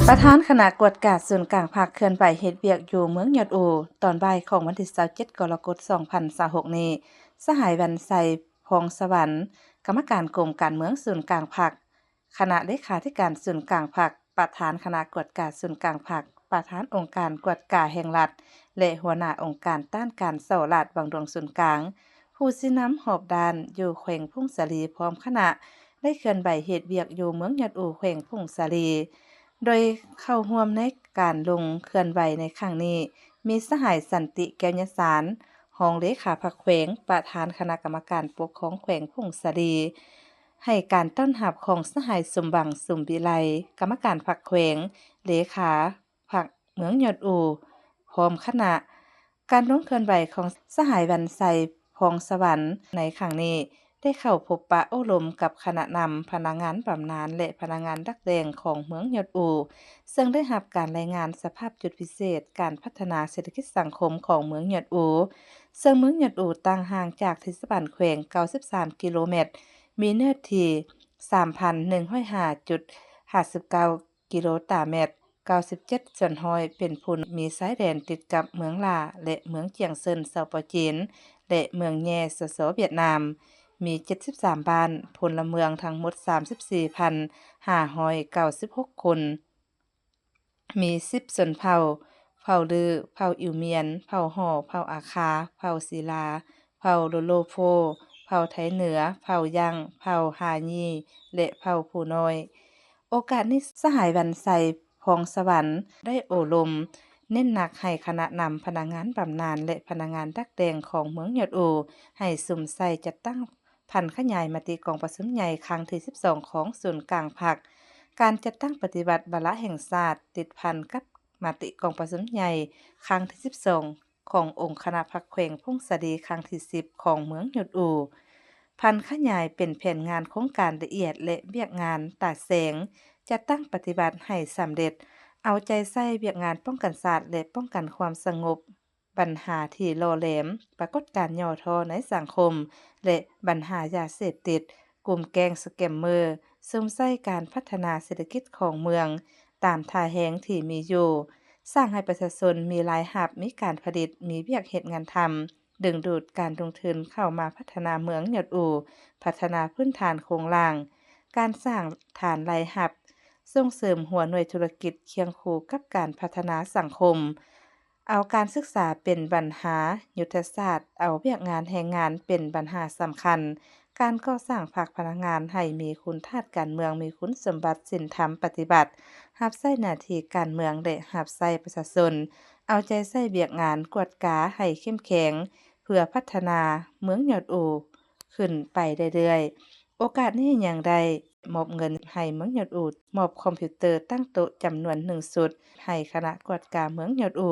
ประธานคณะกวดกาดศูนย์กลางภาคเคลื่อนไหวเฮ็ดเวียกอยู่เมืองยอดอูตอนบ่ายของวันที่27กรกฎาคม2026นี้สหายวันไสพองสวรรค์กรรมการกรมการเมืองศูนย์กลางภาคคณะเลขาธิการศูนย์กลางภาคประธานคณะกวดกาดศูนย์กลางภาคประธานองค์การกวดกาแห่งรัฐและหัวหน้าองค์การต้านการเสารัฐวังดวงศูนย์กลางผู้สินำหอบดานอยู่แขวงพุ่งสาลีพร้อมคณะได้เคลื่อนไหวเฮ็ดเวียกอยู่เมืองยอดอูแขวงพุ่งสาลีโดยเข้าร่วมในการลงเคลื่อนไหวในครั้งนี้มีสหายสันติแก้วยสารรองเลขาพรรคแขวงประธานคณะกรรมการปกครองแขวงพงศาลีให้การต้อนรับของสหายสมบังสุมวิไลกรรมการพรรคแขวงเลขาพรรคเมืองยอดอูพร้อมคณะการลงเคลื่อนไหวของสหายวันไสพองสวรรค์ในครั้งนี้ได้เข้าพบปะโอ้ลมกับคณะนำพนักงานบำนาญและพนักงานดักแดงของเมืองยอดอูซึ่งได้รับการรายงานสภาพจุดพิเศษการพัฒนาเศรษฐกิจสังคมของเมืองยอดอูซึ่งเมืองยอดอูตั้งห่างจากเทศบาลแขวง93กิโลเมตรมีเนื้อที่ 3,105.59 กิโลตารางเมตร97ส่วนร้อยเป็นผู้มีชายแดนติดกับเมืองลาและเมืองเจียงเซินชาวปอจีนและเมืองแย่สสเวียดนามมี73บ้านพลเมืองทั้งหมด 34,596 คนมี10ชนเผ่าเผ่าลือเผ่าอิวเมียนเผ่าห่อเผ่าอาคาเผ่าศิลาเผ่าโลโลโฟเผ่าไทเหนือเผ่ายังเผ่าหาญีและเผ่าผู้น้อยโอกาสนี้สหายวันไสพองสวรรค์ได้โอลมเน้นหนักให้คณะนำพนักงานบำนาญและพนักงานดักแดงของเมืองยอดอูให้สุ่มใส่จัดตั้งพันขยายมติกองประชุมใหญ่ครั้งที่12ของศูนย์กลางภาคการจัดตั้งปฏิบัติวาระแห่งชาติติดพันกับมติกองประชุมใหญ่ครั้งที่12ขององค์คณะพรรคแขวงพงศาลีครั้งที่10ของเมืองยอดอูพันขยายเป็นแผนงานโครงการละเอียดและเวียกงานตาแสงจัดตั้งปฏิบัติให้สำเร็จเอาใจใส่เวียกงานป้องกันศาสตร์และป้องกันความสงบปัญหาที่ล่อแหลมปรากฏการณ์ย่อท้อในสังคมและปัญหายาเสพติดกลุ่มแก๊งสแกมเมอร์ซุ่มใส่การพัฒนาเศรษฐกิจของเมืองตามท่าแฮงที่มีอยู่สร้างให้ประชาชนมีรายรับมีการผลิตมีเวียกเฮ็ดงานทำดึงดูดการลงทุนเข้ามาพัฒนาเมืองยอดอูพัฒนาพื้นฐานโครงล่างการสร้างฐานรายรับส่งเสริมหัวหน่วยธุรกิจเคียงคู่กับการพัฒนาสังคมเอาการศึกษาเป็นปัญหายุทธศาสตร์เอาเวียกงานแรงงานเป็นปัญหาสำคัญการก่อสร้างภาคพลังงานให้มีคุณธาตุการเมืองมีคุณสมบัติศีลธรรมปฏิบัติรับใช้หน้าที่การเมืองและรับใช้ประชาชนเอาใจใส่เวียกงานกวดกาให้เข้มแข็งเพื่อพัฒนาเมืองยอดอูขึ้นไปเรื่อยๆโอกาสนี้ยังได้มอบเงินให้เมืองยอดอูมอบคอมพิวเตอร์ตั้งโต๊ะจำนวน1ชุดให้คณะกวดกาเมืองยอดอู